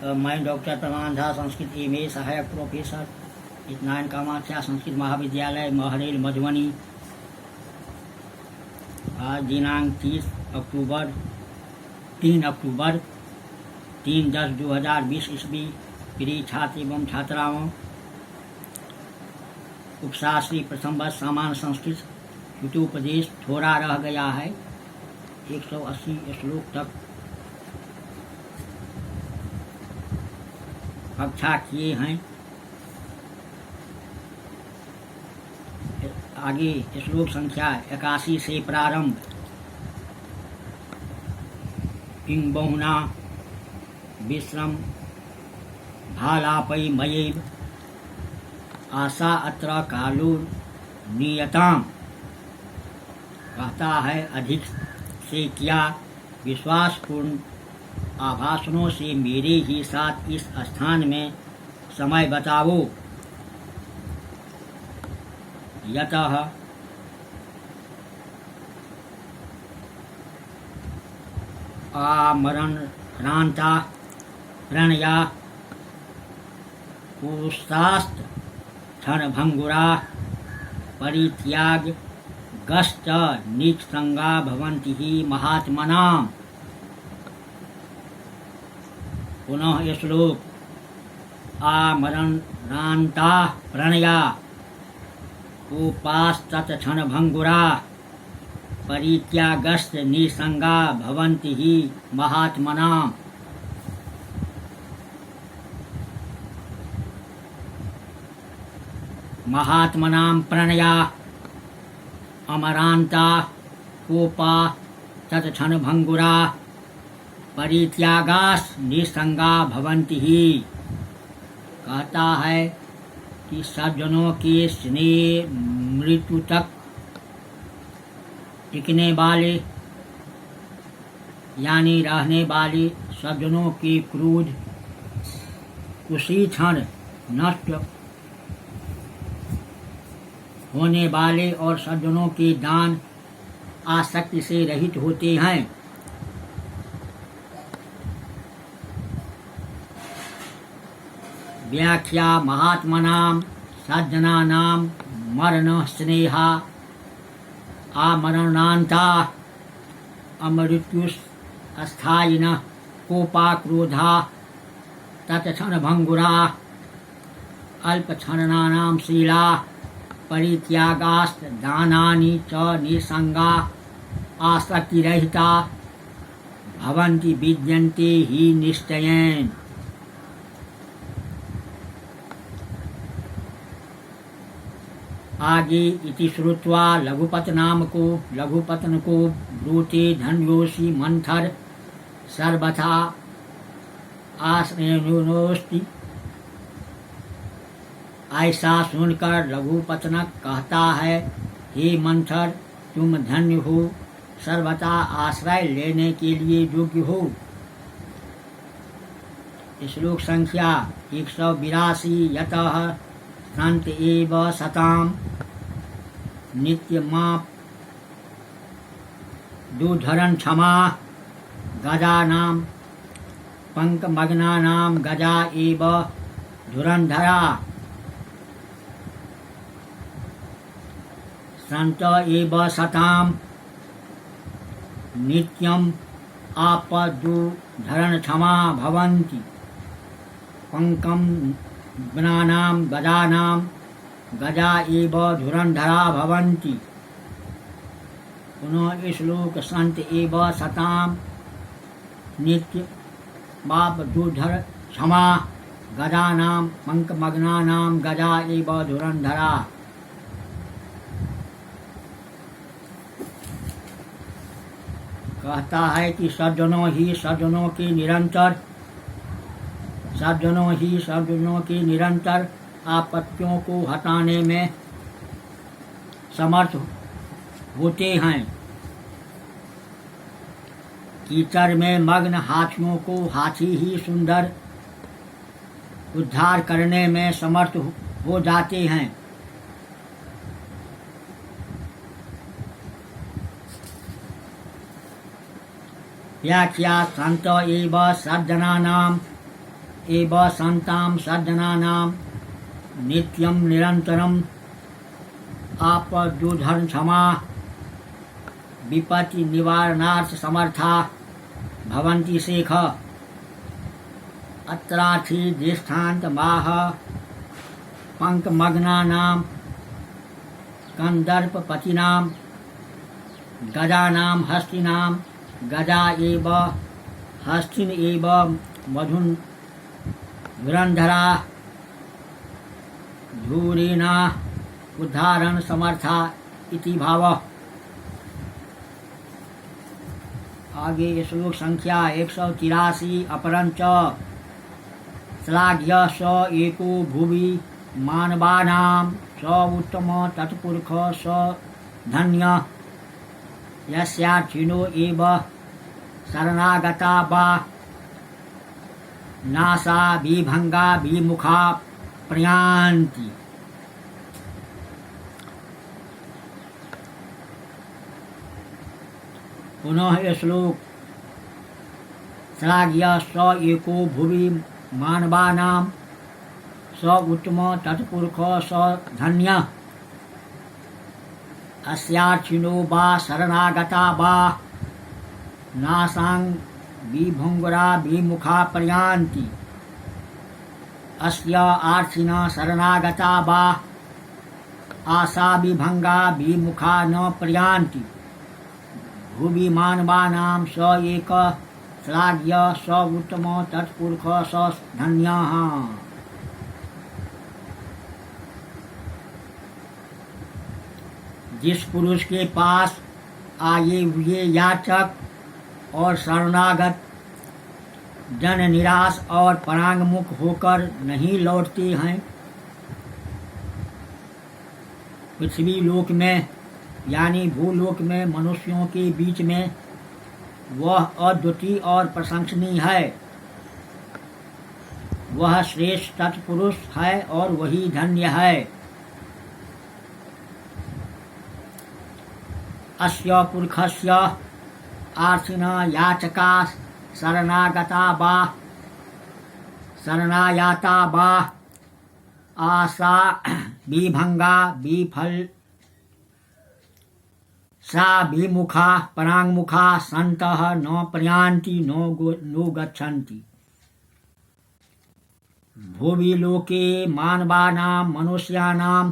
मैं डॉक्टर प्रमाण झा, संस्कृत एमए सहायक प्रोफेसर, इतनान कामाख्या संस्कृत महाविद्यालय महरेल मधुबनी। आज दिनांक 30 अक्टूबर 3/10/2020 ईस्वी। प्रिय छात्र एवं छात्राओं, उपशास्त्री प्रथम वर्ष सामान्य संस्कृत हितोपदेश थोड़ा रह गया है। 180 श्लोक तक कक्षा किए हैं। आगे श्लोक संख्या 81 से प्रारंभ। किं बहुना विश्रम भालापै मयैव आशा अत्र कालो नियताम। कहता है, अधिक से क्या विश्वासपूर्ण आभासनों से मेरे ही साथ इस स्थान में समय बताओ। यतः आमरणान्ता प्रणया पुस्तास्त क्षणभंगुरा परित्याग गश्च निसंगा भवन्ति ही महात्मनाम्। पुनः श्लोक। आमरणान्ता प्रणया उपास्तत क्षणभंगुरा परित्यागश्च निसंगा भवन्ति ही महात्मनाम्। महात्मनां प्रणया अमरांता कोपा तत्क्षणभंगुरा परित्यागास निसंगा भवन्ति ही। कहता है कि सज्जनों के स्नेह मृत्यु तक टिकने वाले यानी रहने वाले सज्जनों के क्रोध उसी क्षण नष्ट होने वाले और सज्जनों के दान आसक्ति से रहित होते हैं। व्याख्या। महात्मनाम सज्जनानां मरण स्नेहा आमरणान्ता अमृत्युस् अस्थायिनः कोपा क्रोधा तत्क्षणभंगुरा अल्पक्षणानां शीला परित्यागास्त दानानि च निसंगा आसक्तिरहिता भवन्ति विद्यन्ते ही निश्चयेन। आगे इति श्रुत्वा लघुपतन को ब्रूते धन्योषि मंथर सर्वथा आश्रयोस्ति। ऐसा सुनकर लघुपतनक कहता है, हे मंथर, तुम धन्य हो, सर्वथा आश्रय लेने के लिए योग्य हो। श्लोक संख्या 182। यतः संत एव सताम नित्यमाप दुधरन क्षमा गजानां पंकमग्नानां गजा एव धुरंधरा। संत एव सताम नित्यम आपदुधरण क्षमा भवन्ति पंकम गणानां गजानां गजा एव धुरंधरा भवन्ति। पुनः श्लोक। संत एव सताम नित्य बापदुधर क्षमा गजानां पंकमग्नानां गजा एव धुरंधरा। कहता है कि सज्जनों ही सज्जनों के निरंतर आपत्तियों को हटाने में समर्थ होते हैं। कीचड़ में मग्न हाथियों को हाथी ही सुंदर उद्धार करने में समर्थ हो जाते हैं। व्याख्या। संत एव सज्जनानां एव सन्तां सज्जनानां नित्यं निरन्तरम् आपद्युधर्म क्षमा विपत्ति निवारणार्थ समर्था भवन्ति शेख। अत्रार्थी दृष्टान्त माह पंकमग्नानां कंदर्पपतीनां गजानां हस्तिनां गजा एव हस्तिन एव मधुन धुरंधरा धूरेणा उद्धारण समर्था इति भावः। आगे श्लोक संख्या 183। अपरंच श्लाघ्य स एको भुवि मानवानां स उत्तम तत्पुरुष स धन्य यस्यार्थिनो एव शरणागता वा नासा विभंगा विमुखा प्रयान्ति। पुनः यह श्लोक श्लाघ्य स एको भुवि मानवानां स उत्तम तत्पुरुष स धन्य अस्यार्थिनो वा शरणागता वा नासां विभंगुरा विमुखा प्रयान्ति। अस्य आर्थिनः शरणागता वा आशा विभंगा विमुखा न प्रयान्ति। भुवि मानवानां स एक श्लाघ्य स उत्तम तत्पुरुष स धन्यः। जिस पुरुष के पास आए हुए याचक और शरणागत जन निराश और परांगमुख होकर नहीं लौटते हैं, पृथ्वी लोक में यानी भूलोक में मनुष्यों के बीच में वह अद्वितीय और प्रशंसनीय है। वह श्रेष्ठ तत्पुरुष है और वही धन्य है। अस्य पुरुषस्य आर्थिनः याचका शरणागता वा शरणायाता वा आशा विभंगा विफल सा विमुखा परांगमुखा सन्तः न प्रयान्ति नो गच्छन्ति। भुवि लोके मानवानां मनुष्याणां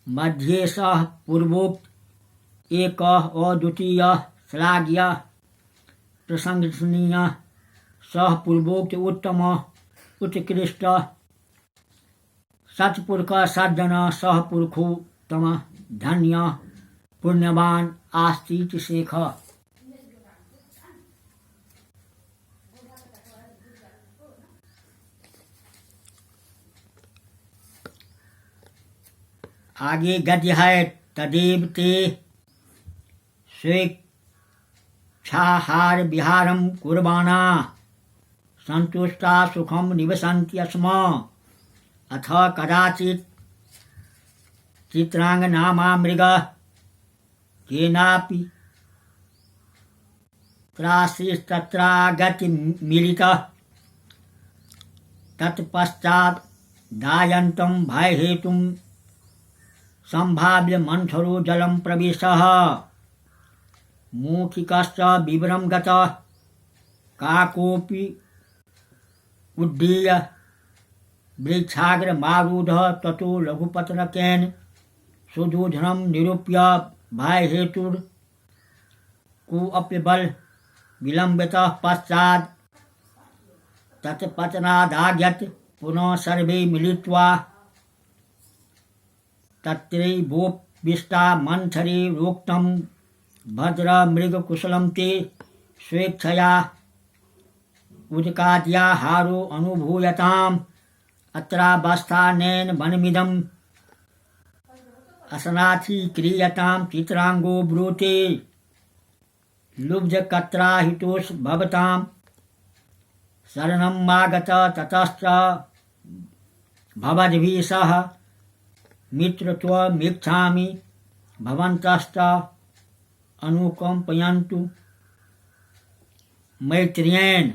मध्ये सः पूर्वोक्त एकः अद्वितीयः श्लाघ्यः प्रशंसनीयः सः पूर्वोक्त उत्तम उत्कृष्ट सत्पुरुष सज्जन सः पुरुषोत्तम धन्य पुण्यवान आस्तीत शेख। आगे गद्य है। तदेव ते स्वेच्छाहार विहारं कुर्वाणा संतुष्टा सुखम निवसन्ति स्म। अथ कदाचित् चित्रांगनामा मृगः केनापि त्रासीस्तत्रागति मिलितः तत्पश्चात् दायन्तं भयहेतुं संभाव्य मंथरो जलं प्रविशः। मौखिकश्च विवरं गतः काकोऽपि उड्डीय वृक्षाग्रमारूढः ततो लघुपतनकेन सुदूषणं निरूप्य भयहेतुर्कुऽप्यबल विलम्बितः पश्चात् तत्पतनादागत पुनः सर्वे मिलित्वा तत्रैवोपविष्टा मंथरे रोक्तं भद्रमृगकुशलं ते स्वेच्छया उदकाद्याहारो अनुभूयताम्। अत्रावस्थानेन वनमिदम् असनाथी क्रियतां चित्रांगो ब्रूते लुब्धकत्राहितोष भवतां शरणं मागत ततश्च भवद्भिः सह मित्रत्वमिच्छामि भवन्तश्च अनुकंपयन्तु मैत्रेयेण।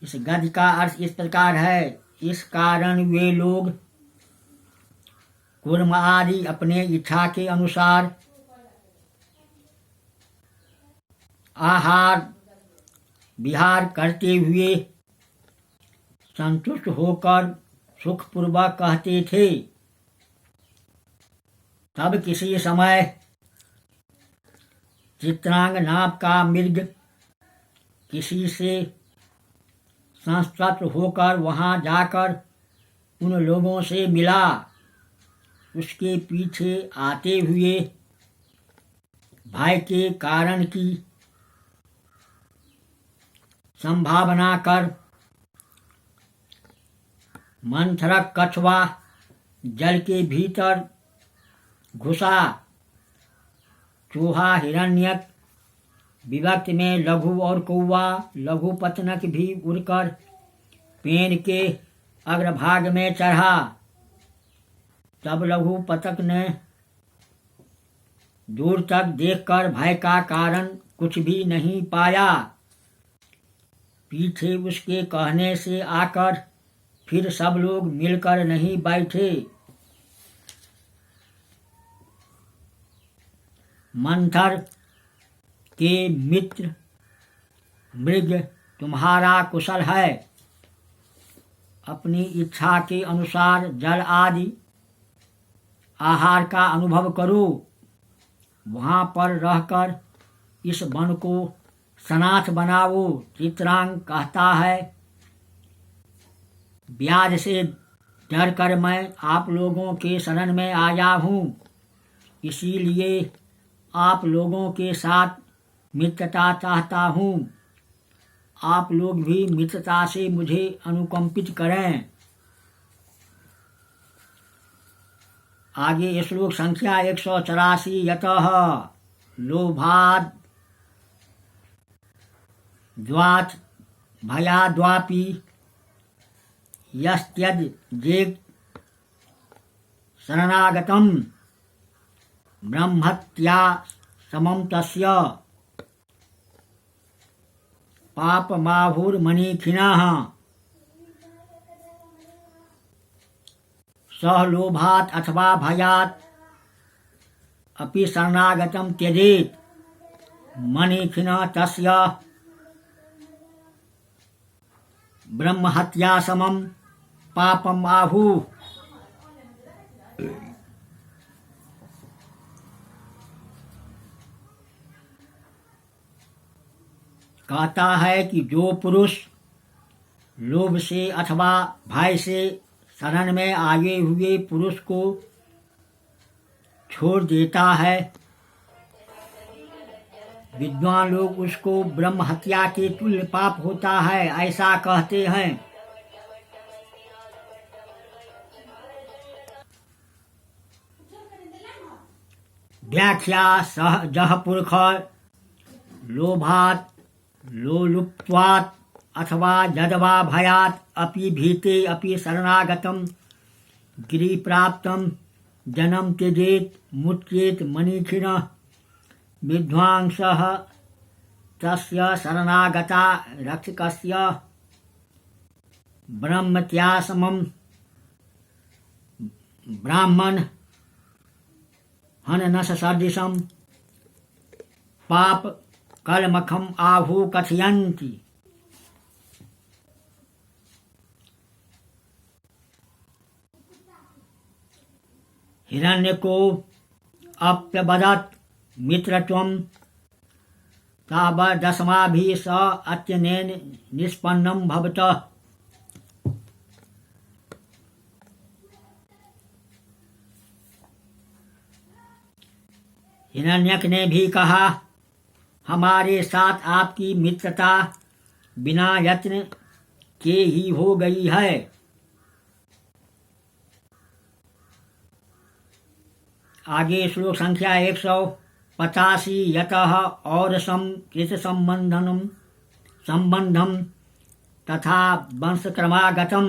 इस गद्य का अर्थ इस प्रकार है। इस कारण वे लोग कुर्म आदि अपने इच्छा के अनुसार आहार विहार करते हुए संतुष्ट होकर सुखपूर्वक कहते थे। तब किसी समय चित्रांग नाम का मृग किसी से संस्तृत होकर वहां जाकर उन लोगों से मिला। उसके पीछे आते हुए भय के कारण की संभावना कर मंथरक कछुआ जल के भीतर घुसा। चूहा, हिरण्यक विभक्त में लघु और कौवा लघु पतनक भी उड़कर पेड़ के अग्रभाग में चढ़ा। तब लघु पतक ने दूर तक देखकर भय का कारण कुछ भी नहीं पाया। पीछे उसके कहने से आकर फिर सब लोग मिलकर नहीं बैठे। मंथर के मित्र मृग तुम्हारा कुशल है। अपनी इच्छा के अनुसार जल आदि आहार का अनुभव करो। वहाँ पर रहकर इस वन को सनाथ बनाओ। चित्रांग कहता है, ब्याज से डर कर मैं आप लोगों के शरण में आया हूँ। इसीलिए आप लोगों के साथ मित्रता चाहता हूँ। आप लोग भी मित्रता से मुझे अनुकंपित करें। आगे श्लोक संख्या 184। यतः लोभाद् द्वात् भयाद्वापि यस्त्यजेत् शरणागतं ब्रह्महत्या समं तस्य पापमाहुर्मनीखिनः सह लोभात् अथवा भयात् अपि शरणागतं त्यजेत् मनीखिनः तस्य ब्रह्महत्या समं पापम आहुः। कहता है कि जो पुरुष लोभ से अथवा भय से शरण में आए हुए पुरुष को छोड़ देता है, विद्वान लोग उसको ब्रह्म हत्या के तुल्य पाप होता है, ऐसा कहते हैं। व्याख्या सहजः पुरुष लोभात् लोलुप्त्वात् अथवा यद्वा भयात् अपि भीते अपि शरणागतं गिरिप्राप्तं जन्म त्यजेत् मुच्येत् मनीषिणः विद्वांसः तस्य शरणागता रक्षकस्य ब्रह्मत्यासमं ब्राह्मण हननस सदृशं पाप कलमखम आहु कथयन्ति। हिरण्य को अप्यवदत् मित्रत्वं तावदस्माभिः स अत्यनेन निष्पन्नं भवतः। हिरण्यक ने भी कहा, हमारे साथ आपकी मित्रता बिना यत्न के ही हो गई है। आगे श्लोक संख्या 185। यतः और कृत संबंधम तथा वंशक्रमागतम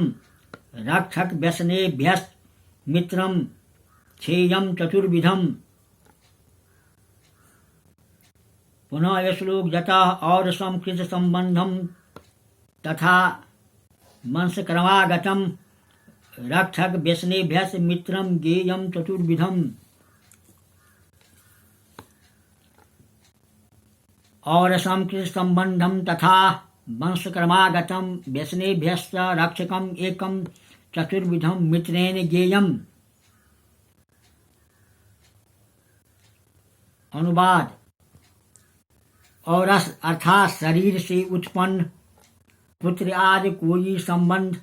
रक्षक व्यसनेभ्यस्त मित्रम छेयम चतुर्विधम। पुनः यह श्लोक यतः और कृत संबंधम तथा वंशक्रमागतम रक्षक व्यसनेभ्यस मित्रम गेयम चतुर्विधम। और संकृत संबंधम तथा वंशक्रमागतम व्यसनेभ्यश्च रक्षकम एकम चतुर्विधम मित्रेण गेयम। अनुवाद। और अर्थात शरीर से उत्पन्न पुत्र आदि कोई संबंध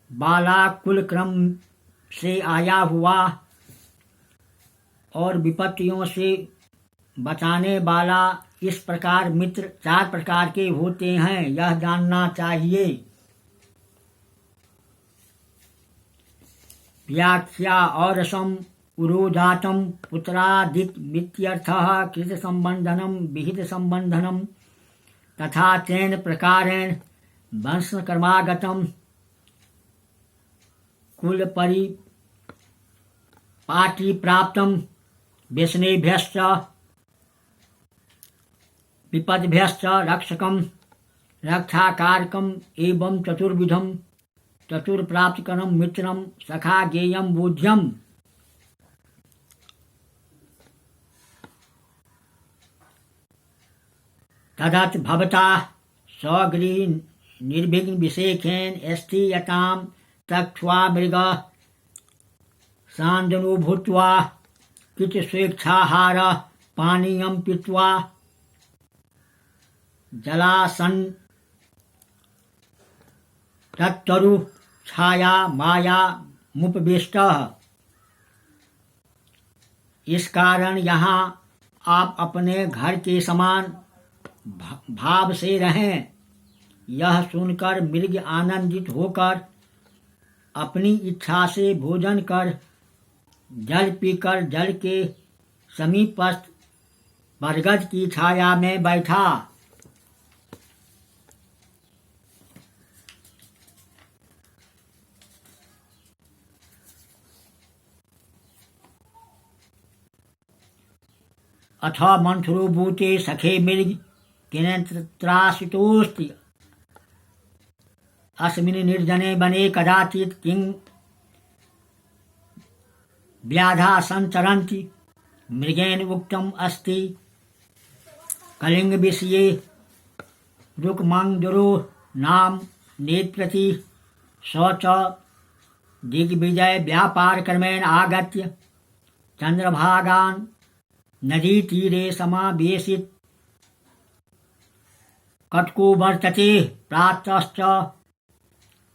बाला कुल क्रम से आया हुआ और विपत्तियों से बचाने वाला, इस प्रकार मित्र 4 प्रकार के होते हैं, यह जानना चाहिए। व्याख्या। और सम उरोधातम पुत्रादिक मित्यर्थः कृत संबंधनम विहित संबंधनम तथा तेन प्रकारेण वंशक्रमागतम कुल परिपाटी प्राप्तम व्यसनेभ्यश्च विपद्भ्यश्च रक्षकम रक्षाकारकम एवं चतुर्विधम चतुर्प्राप्तकरम मित्रम सखा गेयम बोध्यम। तदत भवता स्वगृह निर्विघ्न विषेखेन स्थीयताम तक्ष्वा मृग सांदनो भूत्वा किच स्वेच्छाहार पानीयम पीत्वा जलासन तत्तरु छाया माया मुपविष्टः। इस कारण यहाँ आप अपने घर के समान भाव से रहें। यह सुनकर मृग आनंदित होकर अपनी इच्छा से भोजन कर जल पीकर जल के समीपस्थ बरगद की छाया में बैठा। अथ मंथरो भूते सखे मृग किन्त्रासितोस्ति अस्मिन् निर्जने वने कदाचित् किं व्याधा संचरन्ति। मृगेण उक्तम् अस्ति कलिंग विषये रुक्मांगदुरो नाम नेत्रति स च दिग्विजय व्यापार क्रमेण आगत्य चंद्रभागान नदी तीरे समावेशित कटको वर्तते। प्रातश्च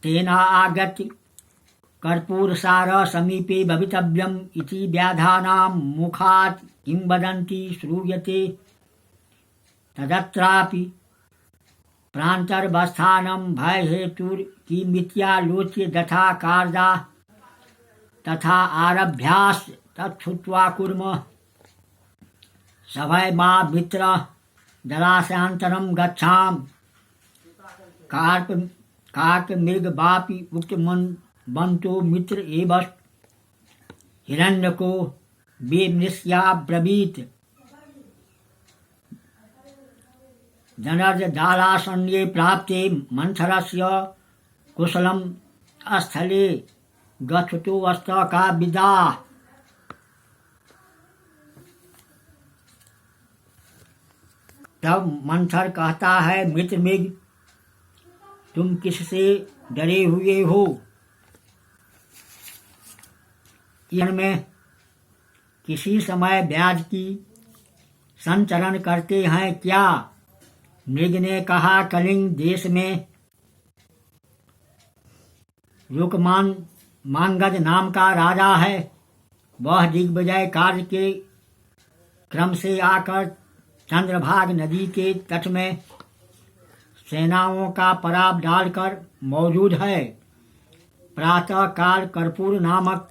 तेना आगत्य कर्पूरसार समीपे भवितव्यम् इति व्याधानां मुखात् किंवदन्ति श्रूयते। तदत्रापि प्रान्तर्वस्थानं भयहेतुर्किमित्यालोच्य यथा कार्या तथा आरभ्यास तच्छ्रुत्वा कुर्मः। सभय मा मित्र जलाशयान्तरं गच्छाम। कार्क मृग वापि उक्त बंतो मित्र एवं हिरण्यको बेमृष्याब्रवीत्। जनर्जालासन्ये प्राप्ते मंथरस्य कुशलम स्थले गच्छतो अस्त का विदा। तब मंथर कहता है, मित्र मृग तुम किससे डरे हुए हो? इनमें किसी समय ब्याज की संचरण करते हैं क्या? मृग ने कहा, कलिंग देश में रुकमान मांगद नाम का राजा है। वह दिग्विजय कार्य के क्रम से आकर चंद्रभाग नदी के तट में सेनाओं का पराब डालकर मौजूद है। प्रातः काल कर्पूर नामक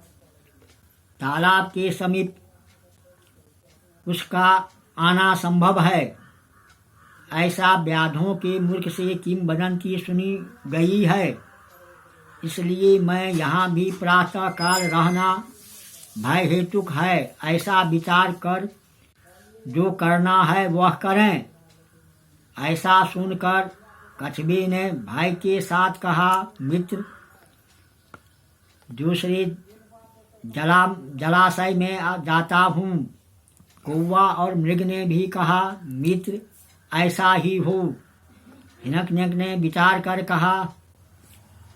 तालाब के समीप उसका आना संभव है। ऐसा व्याधों के मूर्ख से किंवदंती सुनी गई है। इसलिए मैं यहाँ भी प्रातः काल रहना भय हेतुक है। ऐसा विचार कर जो करना है वह करें। ऐसा सुनकर कछुए ने भाई के साथ कहा, मित्र, दूसरे जलाशय में जाता हूँ। कौवा और मृग ने भी कहा, मित्र, ऐसा ही हो। हिरण्यक ने विचार कर कहा,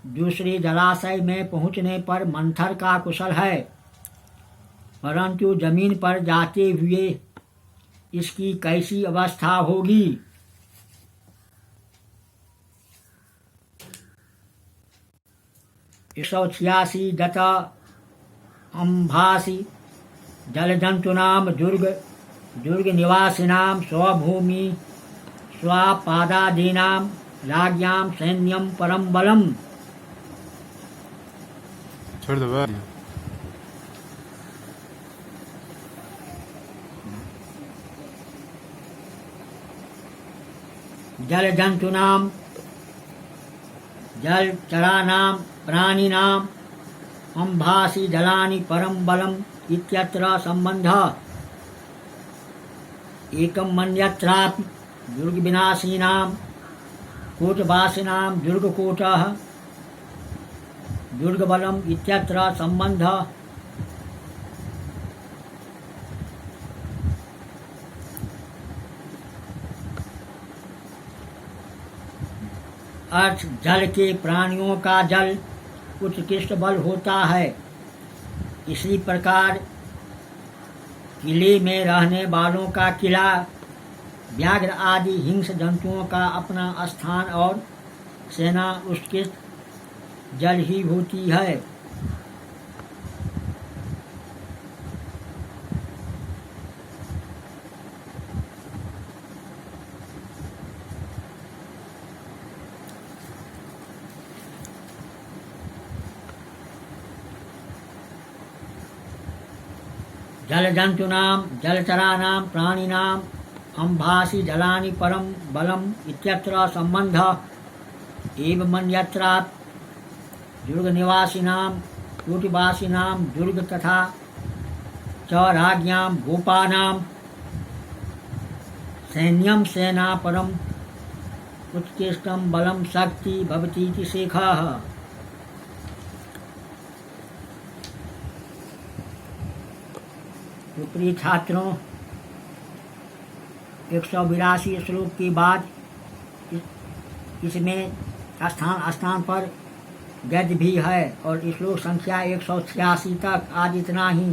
दूसरे जलाशय में पहुँचने पर मंथर का कुशल है, परंतु जमीन पर जाते हुए इसकी कैसी अवस्था होगी। 186 दत अंभासी जलजंतूनाम दुर्ग निवासिनां स्वभूमि स्वापादादीनां राज्ञां सैन्यं परम बलम्। छोड़ दो भाई। जलजंतूनां जलचरानां प्राणिनां अंभासी जलानि परम बलम् इत्यत्र संबंधः। एकं मन्यत्रापि दुर्गविनाशिनां कूटवासिनां दुर्गकूटः दुर्गबलम् इत्यत्र संबंधः। अर्थ, जल के प्राणियों का जल उत्कृष्ट बल होता है। इसी प्रकार किले में रहने वालों का किला, व्याघ्र आदि हिंस जंतुओं का अपना स्थान और सेना उत्कृष्ट जल ही होती है। जलजंतूनां जलचरानां प्राणिनां अंभासी जलानि परम बलम् इत्यत्र संबंधः। एवमन्यत्रापि दुर्गनिवासिनां कूटवासिनां दुर्ग तथा च राज्ञां गोपानां सैन्यं सेना परम उत्कृष्टं बलं शक्ति भवतीति शेखः। तो प्रिय छात्रों, 182 श्लोक के बाद इसमें स्थान स्थान पर गद्य भी है और श्लोक संख्या 186 तक आज इतना ही।